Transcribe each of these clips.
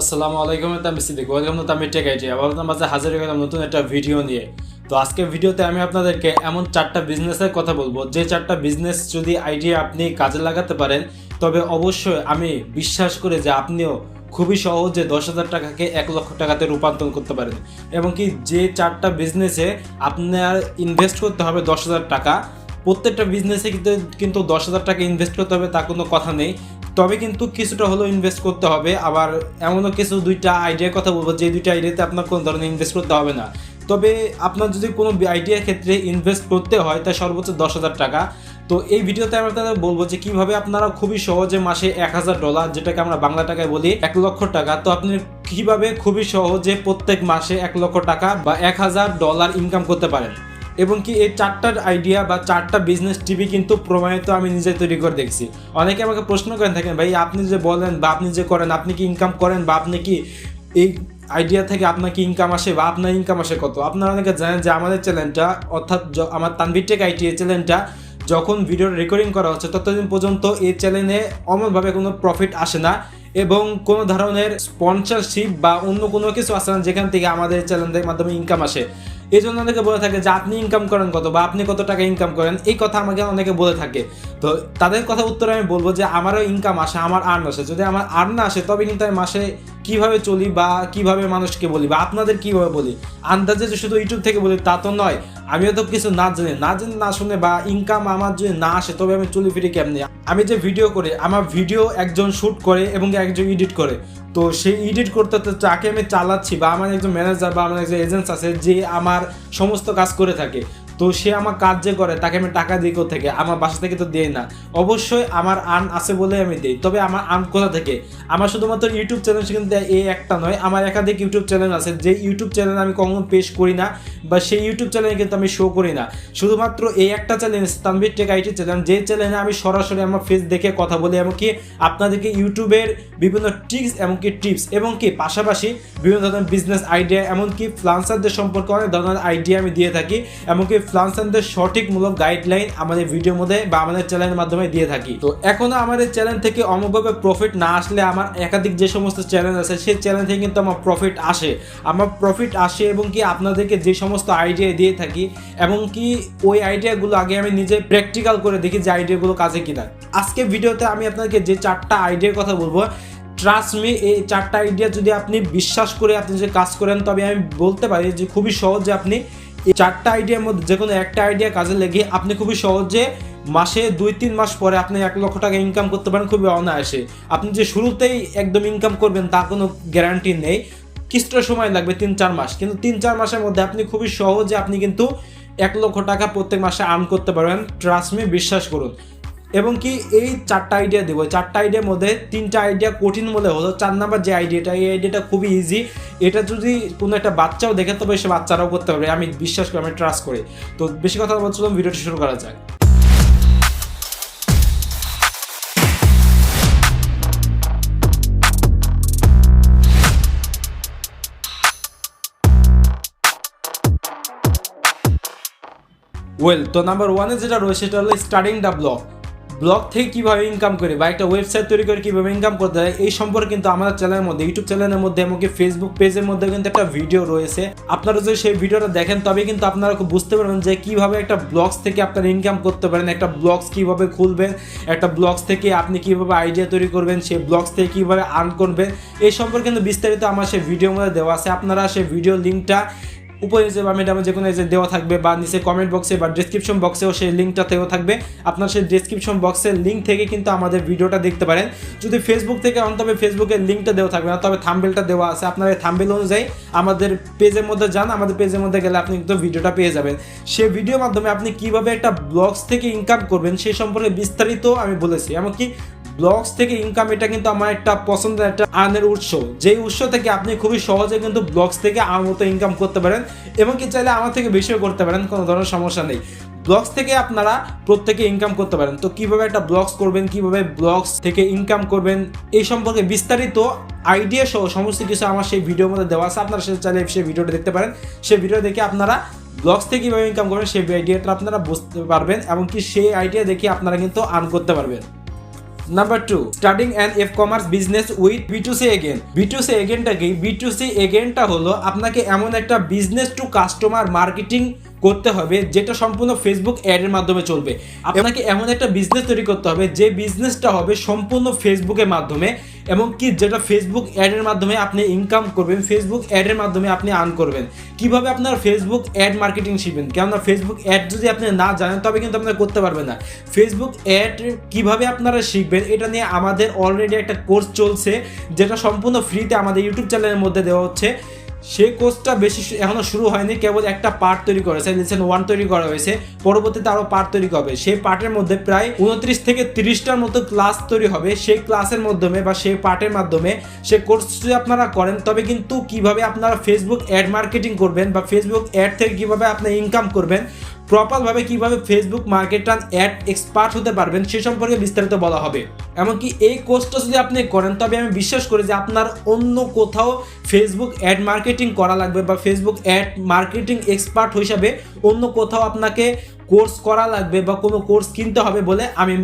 আসসালামু আলাইকুম, Tanvir Siddiqui. Welcome to Tanvir tech IT. আবার আপনার মাঝে হাজির হয়ে গেলাম নতুন একটা ভিডিও নিয়ে। তো আজকের ভিডিওতে আমি আপনাদেরকে এমন 4টা বিজনেসের কথা বলবো, যে 4টা বিজনেস যদি আইডিয়া আপনি কাজে লাগাতে পারেন, তবে অবশ্যই আমি বিশ্বাস করি যে আপনিও খুবই সহজে 10,000 টাকাকে 1 লক্ষ টাকাতে রূপান্তর করতে পারেন। এবং কি যে 4টা বিজনেসে আপনার ইনভেস্ট করতে হবে 10,000 টাকা, প্রত্যেকটা বিজনেসে কিন্তু 10,000 টাকা ইনভেস্ট করতে হবে তা কোনো কথা নেই। তবে কিন্তু কিছুটা হলেও ইনভেস্ট করতে হবে। আবার এমনও কিছু 2টা আইডিয়ার কথা বলবো, যে 2টা আইডিয়াতে আপনার কোনো ধরনের ইনভেস্ট করতে হবে না। তবে আপনার যদি কোনো আইডিয়ার ক্ষেত্রে ইনভেস্ট করতে হয় তা সর্বোচ্চ 10,000 টাকা। তো এই ভিডিওতে আমি আপনাদের বলবো যে কিভাবে আপনারা খুবই সহজে মাসে $1,000, যেটাকে আমরা বাংলা টাকায় বলি 1 লক্ষ টাকা, তো আপনি কিভাবে খুবই সহজে প্রত্যেক মাসে 1 লক্ষ টাকা বা $1,000 ইনকাম করতে পারেন। এবং কি এই 4টার আইডিয়া বা 4টা বিজনেস টিভি কিন্তু প্রমাণিত, আমি নিজে তৈরি করে দেখছি। অনেকে আমাকে প্রশ্ন করেন থাকেন, ভাই আপনি যে বলেন বা আপনি যে করেন, আপনি কি ইনকাম করেন বা আপনি কি এই আইডিয়া থেকে আপনার কি ইনকাম আসে বা আপনার ইনকাম আসে কত? আপনারা অনেকে জানেন যে আমাদের চ্যানেলটা, অর্থাৎ আমার তানভীর টেক আইটি চ্যানেলটা যখন ভিডিও রেকর্ডিং করা হচ্ছে ততদিন পর্যন্ত এই চ্যানেলে অমনভাবে কোনো প্রফিট আসে না, এবং কোনো ধরনের স্পন্সরশিপ বা অন্য কোনো কিছু আসে না যেখান থেকে আমাদের চ্যানেলের মাধ্যমে ইনকাম আসে। এই জন্য অনেকে বলে থাকে যে আপনি ইনকাম করেন কত বা আপনি কত টাকা ইনকাম করেন, এই কথা আমাকে অনেকে বলে থাকে। তো তাদের কথা উত্তরে আমি বলবো যে আমারও ইনকাম আসে, আমার আর্ন আসে। যদি আমার আর্ন আসে তবে কিন্তু আমি মাসে কিভাবে চলি বা কিভাবে মানুষকে বলি বা আপনাদের কিভাবে বলি, আন্দাজে যে শুধু ইউটিউব থেকে বলি তা তো নয়। আমিও তো কিছু না জেনে না শুনে বা ইনকাম আমার যদি না আসে তবে আমি চলি ফিরি কেমনি? আমি যে ভিডিও করি, আমার ভিডিও একজন শ্যুট করে এবং একজন এডিট করে। তো সেই এডিট করতে যাকে আমি চালাচ্ছি বা আমার একজন ম্যানেজার বা আমার একজন এজেন্টস আছে যে আমার সমস্ত কাজ করে থাকে, তো সে আমার কাজ যে করে তাকে আমি টাকা দিই কোথা থেকে? আমার বাসা থেকে তো দেই না। অবশ্যই আমার আর্ন আছে বলে আমি দিই। তবে আমার আর্ন কোথা থেকে? আমার শুধুমাত্র ইউটিউব চ্যানেল কিন্তু এই একটা নয়, আমার একাধিক ইউটিউব চ্যানেল আছে, যে ইউটিউব চ্যানেল আমি কখনো পেশ করি না বা সেই ইউটিউব চ্যানেলে কিন্তু আমি শো করি না। শুধুমাত্র এই একটা channel, Tanvir tech IT channel, যে চ্যানেলে আমি সরাসরি আমার ফেস দেখে কথা বলি, এমনকি আপনাদেরকে ইউটিউবের বিভিন্ন ট্রিক্স এমনকি টিপস এবং কি পাশাপাশি বিভিন্ন ধরনের বিজনেস আইডিয়া, এমনকি ফ্রিল্যান্সারদের সম্পর্কে অনেক ধরনের আইডিয়া আমি দিয়ে থাকি, এমনকি ফ্রিল্যান্সারদের সঠিকমূলক গাইডলাইন আমাদের ভিডিওর মধ্যে বা আমাদের চ্যানেলের মাধ্যমে দিয়ে থাকি। তো এখনো আমাদের চ্যানেল থেকে অমভাবে প্রফিট না আসলে আমার একাধিক যে সমস্ত চ্যানেল আছে সেই চ্যানেল থেকে কিন্তু আমার প্রফিট আসে এবং কি আপনাদেরকে যে সমস্ত আইডিয়া দিয়ে থাকি, এবং কি ওই আইডিয়াগুলো আগে আমি নিজে প্র্যাকটিক্যাল করে দেখি যে আইডিয়াগুলো কাজে কিনা। আজকে ভিডিওতে আমি আপনাদেরকে যে 4টা আইডিয়ার কথা বলবো, ট্রাস্ট মি, এই 4টা আইডিয়া যদি আপনি বিশ্বাস করে আপনি যে কাজ করেন, তবে আমি বলতে পারি যে খুবই সহজে আপনি এই 4টা আইডিয়ার মধ্যে যে কোনো একটা আইডিয়া কাজে লেগে আপনি খুবই সহজে মাসে 2-3 মাস পরে আপনি 1 লক্ষ টাকা ইনকাম করতে পারেন খুবই অনায়াসে। আপনি যে শুরুতেই একদম ইনকাম করবেন তা কোনো গ্যারান্টি নেই, কিছুটা সময় লাগবে 3-4 মাস, কিন্তু 3-4 মাসের মধ্যে আপনি খুবই সহজে আপনি কিন্তু 1 লক্ষ টাকা প্রত্যেক মাসে আর্ন করতে পারবেন। ট্রাস্ট মি, বিশ্বাস করুন। এবং কি এই 4টা আইডিয়া দেবো, 4টা আইডিয়ার মধ্যে 3টা আইডিয়া কঠিন বলে হলো, 4 নাম্বার যে আইডিয়াটা, এই আইডিয়াটা খুবই ইজি। এটা যদি কোনো একটা বাচ্চাও দেখে তবে সে বাচ্চারাও করতে পারবে, আমি বিশ্বাস করি, আমি ট্রাস্ট করি। তো বেশি কথা বলছিলাম, ভিডিওটি শুরু করা যাক। তো নাম্বার 1-এ যেটা রয়েছে সেটা হলো স্টার্টিং দ্য ব্লগ থেকে কীভাবে ইনকাম করে বা একটা ওয়েবসাইট তৈরি করে কীভাবে ইনকাম করতে হয়, এই সম্পর্কে কিন্তু আমাদের চ্যানেলের মধ্যে, ইউটিউব চ্যানেলের মধ্যে এমনকি ফেসবুক পেজের মধ্যে কিন্তু একটা ভিডিও রয়েছে। আপনারা যদি সেই ভিডিওটা দেখেন তবে কিন্তু আপনারা খুব বুঝতে পারবেন যে কীভাবে একটা ব্লগস থেকে আপনারা ইনকাম করতে পারেন, একটা ব্লগস কীভাবে খুলবেন, একটা ব্লগস থেকে আপনি কীভাবে আইডিয়া তৈরি করবেন, সেই ব্লগস থেকে কীভাবে আর্ন করবেন, এই সম্পর্কে কিন্তু বিস্তারিত আমার সেই ভিডিওর মধ্যে দেওয়া আছে। আপনারা সেই ভিডিও লিঙ্কটা উপরে নিচে বা মিডিয়ামে যে কোনো দেওয়া থাকবে, বা নিচে কমেন্ট বক্সে বা ডিসক্রিপশন বক্সেও সেই লিঙ্কটা থেকেও থাকবে। আপনার সেই ডিসক্রিপশন বক্সের লিঙ্ক থেকে কিন্তু আমাদের ভিডিওটা দেখতে পারেন। যদি ফেসবুক থেকে হন তবে ফেসবুকের লিঙ্কটা দেওয়া থাকবে না, তবে থাম্বনেলটা দেওয়া আছে। আপনার এই থাম্বনেল অনুযায়ী আমাদের পেজের মধ্যে যান, আমাদের পেজের মধ্যে গেলে আপনি কিন্তু ভিডিওটা পেয়ে যাবেন। সেই ভিডিওর মাধ্যমে আপনি কীভাবে একটা ব্লগস থেকে ইনকাম করবেন সেই সম্পর্কে বিস্তারিত আমি বলেছি। এমনকি ব্লগস থেকে ইনকাম, এটা কিন্তু আমার একটা পছন্দের একটা আর্নের উৎস, যেই উৎস থেকে আপনি খুবই সহজে কিন্তু ব্লগস থেকে আমার মতো ইনকাম করতে পারেন, এবং কি চাইলে আমার থেকে বেশিও করতে পারেন, কোনো ধরনের সমস্যা নেই। ব্লগস থেকে আপনারা প্রত্যেকে ইনকাম করতে পারেন। তো কিভাবে একটা ব্লগস করবেন, কিভাবে ব্লগস থেকে ইনকাম করবেন, এই সম্পর্কে বিস্তারিত আইডিয়া সহ সমস্ত কিছু আমার সেই ভিডিওর মধ্যে দেওয়া আছে। আপনারা সেটা চাইলে সেই ভিডিওটা দেখতে পারেন। সেই ভিডিও দেখে আপনারা ব্লগস থেকে কীভাবে ইনকাম করবেন সেই আইডিয়াটা আপনারা বুঝতে পারবেন, এবং কি সেই আইডিয়া দেখে আপনারা কিন্তু আর্ন করতে পারবেন। Number 2, starting an ecommerce business with B2C again. B2C এগেনটা কি? B2C এগেনটা হলো আপনাকে এমন একটা বিজনেস টু কাস্টমার মার্কেটিং করতে হবে যেটা সম্পূর্ণ ফেসবুক অ্যাডের মাধ্যমে চলবে। আপনাকে এমন একটা বিজনেস তৈরি করতে হবে যে বিজনেসটা হবে সম্পূর্ণ ফেসবুকের মাধ্যমে, এবং কি যেটা ফেসবুক অ্যাডের মাধ্যমে আপনি ইনকাম করবেন, ফেসবুক অ্যাডের মাধ্যমে আপনি আর্ন করবেন। কিভাবে আপনার ফেসবুক অ্যাড মার্কেটিং শিখবেন? কেননা ফেসবুক অ্যাড যদি আপনি না জানেন তবে কিন্তু আপনারা করতে পারবেন না। ফেসবুক অ্যাড কিভাবে আপনারা শিখবেন এটা নিয়ে আমাদের অলরেডি একটা কোর্স চলছে, যেটা সম্পূর্ণ ফ্রিতে আমাদের ইউটিউব চ্যানেলের মধ্যে দেওয়া হচ্ছে। সেই কোর্সটা বেশি এখনো শুরু হয়নি, কেবল একটা পার্ট তৈরি করেছে, লেসন 1 তৈরি করা হয়েছে। পরবর্তীতে আরও পার্ট তৈরি হবে। সেই পার্টের মধ্যে প্রায় 29 থেকে 30টার মতো ক্লাস তৈরি হবে। সেই ক্লাসের মাধ্যমে বা সেই পার্টের মাধ্যমে সেই কোর্স যদি আপনারা করেন তবে কিন্তু কিভাবে আপনারা ফেসবুক অ্যাড মার্কেটিং করবেন বা ফেসবুক অ্যাড থেকে কিভাবে আপনি ইনকাম করবেন, প্রপারভাবে কিভাবে ফেসবুক মার্কেটার অ্যাড এক্সপার্ট হতে পারবেন সে সম্পর্কে বিস্তারিত বলা হবে। এমনকি এই কোর্সটা যদি আপনি করেন তবে আমি বিশ্বাস করি যে আপনার অন্য কোথাও ফেসবুক অ্যাড মার্কেটিং করা লাগবে বা ফেসবুক অ্যাড মার্কেটিং এক্সপার্ট হিসাবে অন্য কোথাও আপনাকে কোর্স করা লাগবে বা কোনো কোর্স কিনতে হবে বলে আমি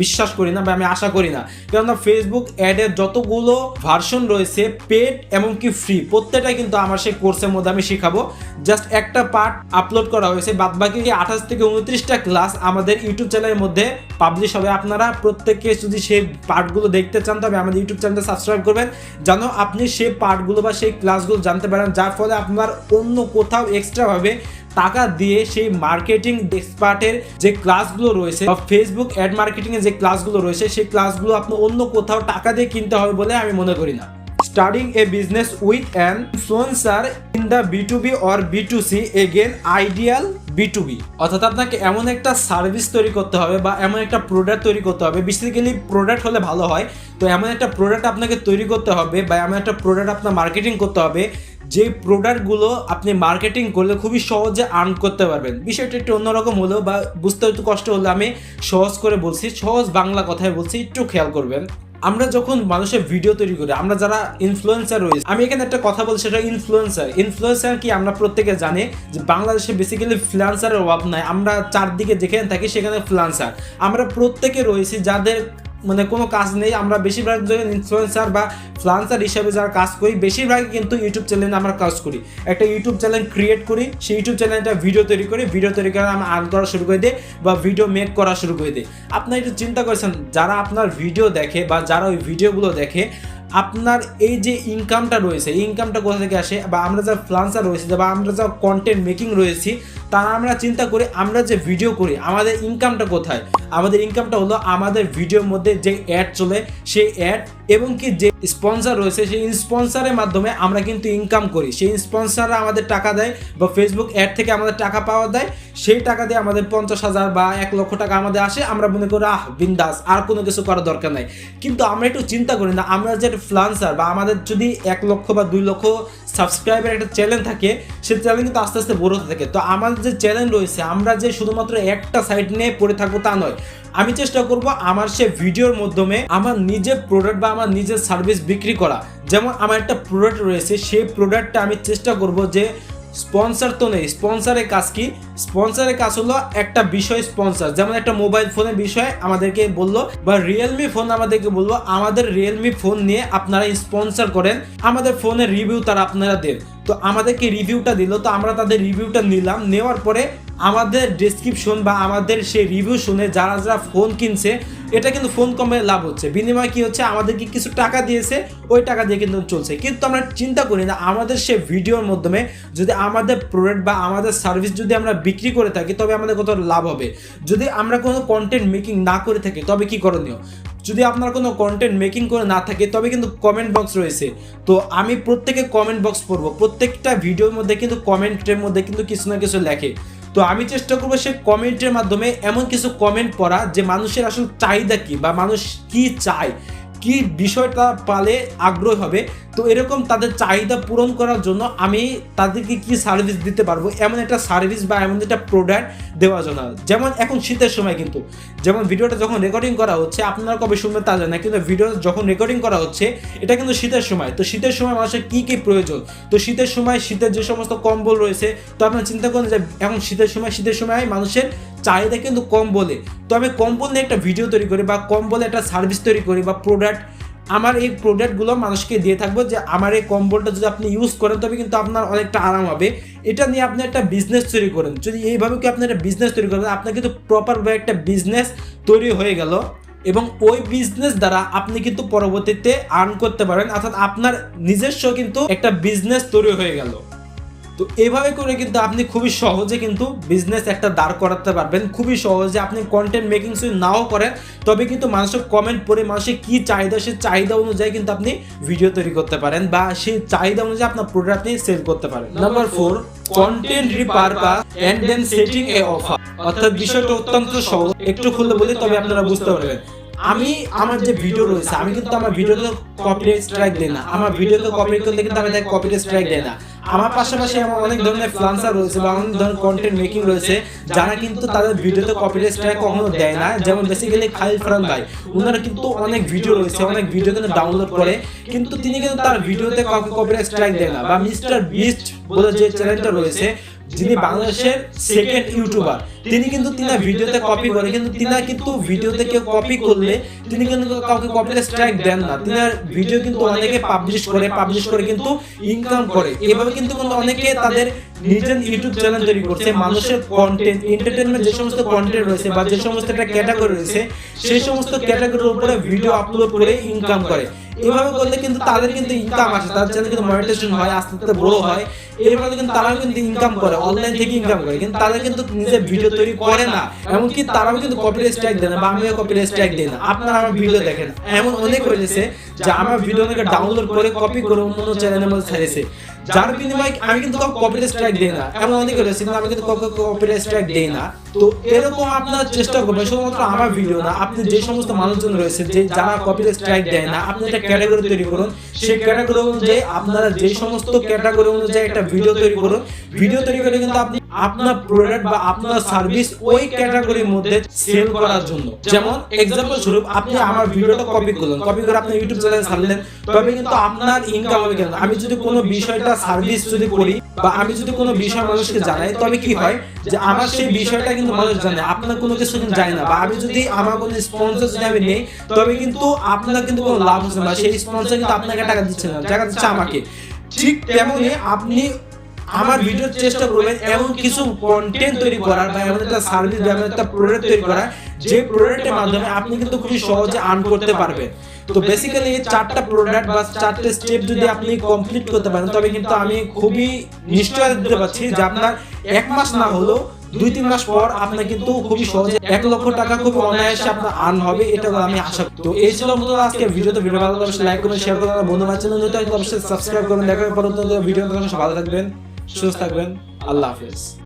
বিশ্বাস করি না বা আমি আশা করি না। কেননা ফেসবুক অ্যাডের যতগুলো ভার্সন রয়েছে, পেড এমনকি ফ্রি, প্রত্যেকটাই কিন্তু আমার সেই কোর্সের মধ্যে আমি শেখাবো। জাস্ট একটা পার্ট আপলোড করা হয়েছে, বাদবাকি 28 থেকে 29টা ক্লাস আমাদের ইউটিউব চ্যানেলের মধ্যে পাবলিশ হবে। আপনারা প্রত্যেকে যদি সেই পার্টগুলো দেখতে চান তবে আমাদের ইউটিউব চ্যানেলটা সাবস্ক্রাইব করবেন, যেন আপনি সেই পার্টগুলো বা সেই ক্লাসগুলো জানতে পারেন, যার ফলে আপনার অন্য কোথাও এক্সট্রাভাবে টাকা দিয়ে সেই মার্কেটিং এক্সপার্টের যে ক্লাসগুলো রয়েছে বা ফেসবুক অ্যাড মার্কেটিং এর যে ক্লাসগুলো রয়েছে সেই ক্লাসগুলো আপনি অন্য কোথাও টাকা দিয়ে কিনতে হবে বলে আমি মনে করি না। Starting A business with an influencer in the B2B or B2C again ideal B2B, অর্থাৎ আপনাকে এমন একটা সার্ভিস তৈরি করতে হবে বা এমন একটা প্রোডাক্ট তৈরি করতে হবে। বেসিক্যালি প্রোডাক্ট হলে ভালো হয়, তো এমন একটা প্রোডাক্ট আপনাকে তৈরি করতে হবে বা এমন একটা প্রোডাক্ট আপনার মার্কেটিং করতে হবে যে প্রোডাক্টগুলো আপনি মার্কেটিং করলে খুবই সহজে আর্ন করতে পারবেন। বিষয়টা একটু অন্যরকম হলেও বা বুঝতে একটু কষ্ট হলে আমি সহজ করে বলছি, সহজ বাংলা কথায় বলছি, একটু খেয়াল করবেন। আমরা যখন মানুষের ভিডিও তৈরি করি, আমরা যারা ইনফ্লুয়েন্সার রয়েছে, আমি এখানে একটা কথা বলছি, সেটা ইনফ্লুয়েন্সার কি আমরা প্রত্যেকে জানি যে বাংলাদেশে বেসিক্যালি ফ্রিল্যান্সারের অভাব নাই। আমরা চারদিকে যেখানে থাকি সেখানে ফ্রিল্যান্সার আমরা প্রত্যেকে রয়েছি, যাদের মানে কোনো কাজ নেই। আমরা বেশিরভাগ যখন ইনফ্লুয়েন্সার বা ফ্রিল্যান্সার হিসাবে যারা কাজ করি, বেশিরভাগই কিন্তু ইউটিউব চ্যানেলে আমরা কাজ করি। একটা ইউটিউব চ্যানেল ক্রিয়েট করি, সেই ইউটিউব চ্যানেলটা ভিডিও তৈরি করে আমরা আর্ন করা শুরু করে দিই বা ভিডিও মেক করা শুরু করে দিই। আপনারা একটু চিন্তা করেছেন, যারা আপনার ভিডিও দেখে বা যারা ওই ভিডিওগুলো দেখে, আপনার এই যে ইনকামটা রয়েছে, এই ইনকামটা কোথা থেকে আসে? বা আমরা যারা ফ্রিল্যান্সার রয়েছি বা আমরা যারা কন্টেন্ট মেকিং রয়েছি, তারা আমরা চিন্তা করি আমরা যে ভিডিও করি আমাদের ইনকামটা কোথায়? আমাদের ইনকামটা হলো আমাদের ভিডিওর মধ্যে যে অ্যাড চলে সেই অ্যাড, এবং কি যে স্পন্সর রয়েছে সেই স্পন্সরের মাধ্যমে আমরা কিন্তু ইনকাম করি। সেই স্পন্সররা আমাদের টাকা দেয় বা ফেসবুক অ্যাড থেকে আমাদের টাকা পাওয়া দেয়, সেই টাকা দিয়ে আমাদের 50,000 বা 1 লক্ষ টাকা আমাদের আসে। আমরা মনে করি বিন্দাস, আর কোনো কিছু করার দরকার নাই। কিন্তু আমরা একটু চিন্তা করি না, আমরা যে ফ্রিল্যান্সার বা আমাদের যদি 1 লক্ষ বা 2 লক্ষ সাবস্ক্রাইবার একটা চ্যানেল থাকে, সেই চ্যানেল কিন্তু আস্তে আস্তে বড় হতে থাকে। তো আমাদের যে চ্যানেল রয়েছে, আমরা যে শুধুমাত্র একটা সাইড নিয়ে পড়ে থাকবো তা নয়। আমি চেষ্টা করব আমার সে ভিডিওর মাধ্যমে আমার নিজের প্রোডাক্ট বা আমার নিজের সার্ভিস বিক্রি করা। যেমন আমার একটা প্রোডাক্ট রয়েছে, সেই প্রোডাক্টটা আমি চেষ্টা করব যে স্পন্সর তো নেই, স্পন্সরের কাজ কি? স্পন্সরের কাজ হলো একটা বিষয় স্পন্সর, যেমন একটা মোবাইল ফোনের বিষয় আমাদেরকে বললো বা রিয়েলমি ফোন আমাদেরকে বললো আমাদের রিয়েলমি ফোন নিয়ে আপনারা স্পন্সর করেন, আমাদের ফোনের রিভিউ তারা আপনারা দেন। তো আমাদেরকে রিভিউটা দিল, তো আমরা তাদের রিভিউটা নিলাম, নেওয়ার পরে আমাদের ডেসক্রিপশন বা আমাদের সেই রিভিউ শুনে যারা যারা ফোন কিনছে, এটা কিন্তু ফোন কোম্পানির লাভ হচ্ছে। বিনিময়ে কি হচ্ছে? আমাদেরকে কিছু টাকা দিয়েছে, ওই টাকা দিয়ে কিন্তু চলছে। কিন্তু আমরা চিন্তা করি না আমাদের সেই ভিডিওর মাধ্যমে যদি আমাদের প্রোডাক্ট বা আমাদের সার্ভিস যদি আমরা বিক্রি করে থাকি তবে আমাদের কত লাভ হবে। যদি আমরা কোনো কন্টেন্ট মেকিং না করে থাকি তবে কি করণীয়? যদি আপনার কোনো কন্টেন্ট মেকিং করে না থাকে তবে কিন্তু কমেন্ট বক্স রয়েছে। তো আমি প্রত্যেকে কমেন্ট বক্স পড়বো, প্রত্যেকটা ভিডিওর মধ্যে কিন্তু কমেন্টের মধ্যে কিন্তু কিছু না কিছু লেখে। তো আমি চেষ্টা করবো সেই কমেন্টের মাধ্যমে এমন কিছু কমেন্ট পড়া যে মানুষের আসলে চাহিদা কি বা মানুষ কি চায়, কি বিষয়টা পালে আগ্রহ হবে। তো এরকম তাদের চাহিদা পূরণ করার জন্য আমি তাদেরকে কি সার্ভিস দিতে পারবো, এমন একটা সার্ভিস বা এমন একটা প্রোডাক্ট দেওয়ার জন্য। যেমন এখন শীতের সময়, কিন্তু যেমন ভিডিওটা যখন রেকর্ডিং করা হচ্ছে, আপনারা কবে শুনবেন তা জানেন না, কিন্তু ভিডিও যখন রেকর্ডিং করা হচ্ছে এটা কিন্তু শীতের সময়। তো শীতের সময় মানুষের কী কী প্রয়োজন? তো শীতের সময় শীতের যে সমস্ত কম্বল রয়েছে, তো আপনারা চিন্তা করেন যে এখন শীতের সময় মানুষের চাহিদা কিন্তু কম বলে, তো আমি কম বলে একটা ভিডিও তৈরি করি বা কম বলে একটা সার্ভিস তৈরি করি বা প্রোডাক্ট, আমার এই প্রোডাক্টগুলো মানুষকে দিয়ে থাকবো যে আমার এই কম্বলটা যদি আপনি ইউজ করেন তবে কিন্তু আপনার অনেকটা আরাম হবে। এটা নিয়ে আপনি একটা বিজনেস তৈরি করেন, যদি এইভাবে কি আপনি একটা বিজনেস তৈরি করেন আপনার কিন্তু প্রপারভাবে একটা বিজনেস তৈরি হয়ে গেল, এবং ওই বিজনেস দ্বারা আপনি কিন্তু পরবর্তীতে আর্ন করতে পারেন, অর্থাৎ আপনার নিজস্ব কিন্তু একটা বিজনেস তৈরি হয়ে গেল। তো এইভাবে করে কিন্তু আপনি খুবই সহজে কিন্তু বিজনেস একটা দাঁড় করাতে পারবেন, খুবই সহজে। আপনি কন্টেন্ট মেকিং যদি নাও করেন তবে কিন্তু মানুষের কমেন্ট পড়ে মানুষের কি চাহিদা, সেই চাহিদা অনুযায়ী কিন্তু আপনি ভিডিও তৈরি করতে পারেন বা সেই চাহিদা অনুযায়ী আপনার প্রোডাক্ট আপনি সেল করতে পারেন। Number 4, content repurpose and then setting a offer. অর্থাৎ বিষয়টা অত্যন্ত সহজ, একটু খুলে বলি তবে আপনারা বুঝতে পারবেন। আমি আমার যে ভিডিও রয়েছে আমি কিন্তু আমার ভিডিওতে কপিরাইট স্ট্রাইক দেই না, আমার ভিডিওতে কপিরাইট করলে কিন্তু আমি তাকে কপিরাইট স্ট্রাইক দেই না। আমার পাশাপাশি আমার অনেক ধরনের ফ্রিল্যান্সার রয়েছে বা অনেক ধরনের কন্টেন্ট মেকিং রয়েছে যারা কিন্তু তাদের ভিডিওতে কপিরাইট স্ট্রাইক কখনো দেয় না, যেমন বেসিক্যালি খালিল ফারহান ভাই, ওনারা কিন্তু অনেক ভিডিও রয়েছে, অনেক ভিডিও কিন্তু ডাউনলোড করে কিন্তু তিনি কিন্তু তার ভিডিওতে কাউকে কপিরাইট স্ট্রাইক দেয় না। বা মিস্টার বিস্ট বলে যে চ্যানেলটা রয়েছে, যিনি বাংলাদেশের সেকেন্ড ইউটিউবার, তিনি কিন্তু তিনার ভিডিওতে কপি করে, কিন্তু তিনার কিন্তু ভিডিওতে কেউ কপি করলে তিনি কিন্তু কাউকে কপিরাইট স্ট্রাইক দেন না। তিনার ভিডিও কিন্তু অনেকে পাবলিশ করে কিন্তু ইনকাম করে। এভাবে কিন্তু অনেকে তাদের নিজের ইউটিউব চ্যানেল তৈরি করছে, মানুষের কন্টেন্ট এন্টারটেইনমেন্ট যে সমস্ত কন্টেন্ট রয়েছে বা যে সমস্ত একটা ক্যাটাগরি রয়েছে সেই সমস্ত ক্যাটাগরির উপরে ভিডিও আপলোড করে ইনকাম করে। এভাবে করলে কিন্তু তাদের কিন্তু ইনকাম আসে, তাদের চ্যানেল কিন্তু মনিটাইজেশন হয়, আস্তে আস্তে বড় হয়। এভাবে কিন্তু তারাও কিন্তু ইনকাম করে, অনলাইন থেকে ইনকাম করে, কিন্তু তাদের কিন্তু নিজের ভিডিও তৈরি করে না, এমনকি তারাও কিন্তু কপিরাইট স্ট্রাইক দেয় না বা আমিও কপিরাইট স্ট্রাইক দেই না। আপনারা আমার ভিডিও দেখেন, এমন অনেক হয়েছে যে আমার ভিডিও অনেকে ডাউনলোড করে কপি করে অন্য চ্যানেলের মধ্যে ছেড়েছে, যার বিনিময়ে আমি কিন্তু কাউকে কপিরাইট স্ট্রাইক দেই না। এমন অনেক হয়েছে কিন্তু আমি কিন্তু কাউকে কপিরাইট স্ট্রাইক দেই না। তো এরকম আপনারা চেষ্টা করবেন, শুধুমাত্র আমার ভিডিও না, আপনি যে সমস্ত মানুষজন রয়েছে যে যারা কপিরাইট স্ট্রাইক দেয় না, আপনি একটা ক্যাটাগরি তৈরি করুন, সেই ক্যাটাগরি অনুযায়ী আপনারা যে সমস্ত ক্যাটাগরি অনুযায়ী একটা ভিডিও তৈরি করুন। ভিডিও তৈরি করে কিন্তু আপনি আপনার প্রোডাক্ট বা আপনার সার্ভিস ওই ক্যাটাগরির মধ্যে সেল করার জন্য, যেমন এক্সাম্পল স্বরূপ আপনি আমার ভিডিওটা কপি করলেন, কপি করে আপনি ইউটিউব চ্যানেলে ছাড়লেন, তবে কিন্তু আপনার ইনকাম হবে কেন? আমি যদি কোনো বিষয়টা সার্ভিস যদি করি বা আমি যদি কোনো বিষয় মানুষকে জানাই, তবে কি হয় যে আমার সেই বিষয়টা কিন্তু মানুষ জানে, আপনার কোনো কিছু কিন্তু জানে না। বা আমি যদি আমার কোনো স্পন্সর যদি আমি নেই, তবে কিন্তু আপনার কিন্তু কোনো লাভ হচ্ছে না, সেই স্পন্সর কিন্তু আপনাকে টাকা দিচ্ছে না, টাকা দিচ্ছে আমাকে। ঠিক তেমনই আপনি আমার ভিডিওর চেষ্টা করবেন এমন কিছু কন্টেন্ট তৈরি করার বা এমন একটা সার্ভিস বা এমন একটা প্রোডাক্ট তৈরি করার যে প্রোডাক্টের মাধ্যমে আপনি কিন্তু খুবই সহজে আর্ন করতে পারবেন। তো বেসিক্যালি এই 4টা প্রোডাক্ট বা 4টা স্টেপ যদি আপনি কমপ্লিট করতে পারেন তবে কিন্তু আমি খুবই নিশ্চয়তা দিতে পারছি যে আপনার 1 মাস না হলেও 2-3 মাস পর আপনার কিন্তু খুবই সহজে 1 লক্ষ টাকা খুব অনায়াসে আপনার আর্ন হবে, এটা আমি আশা করি। তো এই ছিল মূলত আজকে ভিডিওতে। ভিডিও ভালো লাগলে অবশ্যই লাইক করবেন, শেয়ার করবেন, বন্ধু বান্ধবের চ্যানেল অবশ্যই সাবস্ক্রাইব করবেন। দেখা হবে পরবর্তী ভিডিও। ভালো থাকবেন, সুস্থ থাকবেন, আল্লাহ হাফেজ।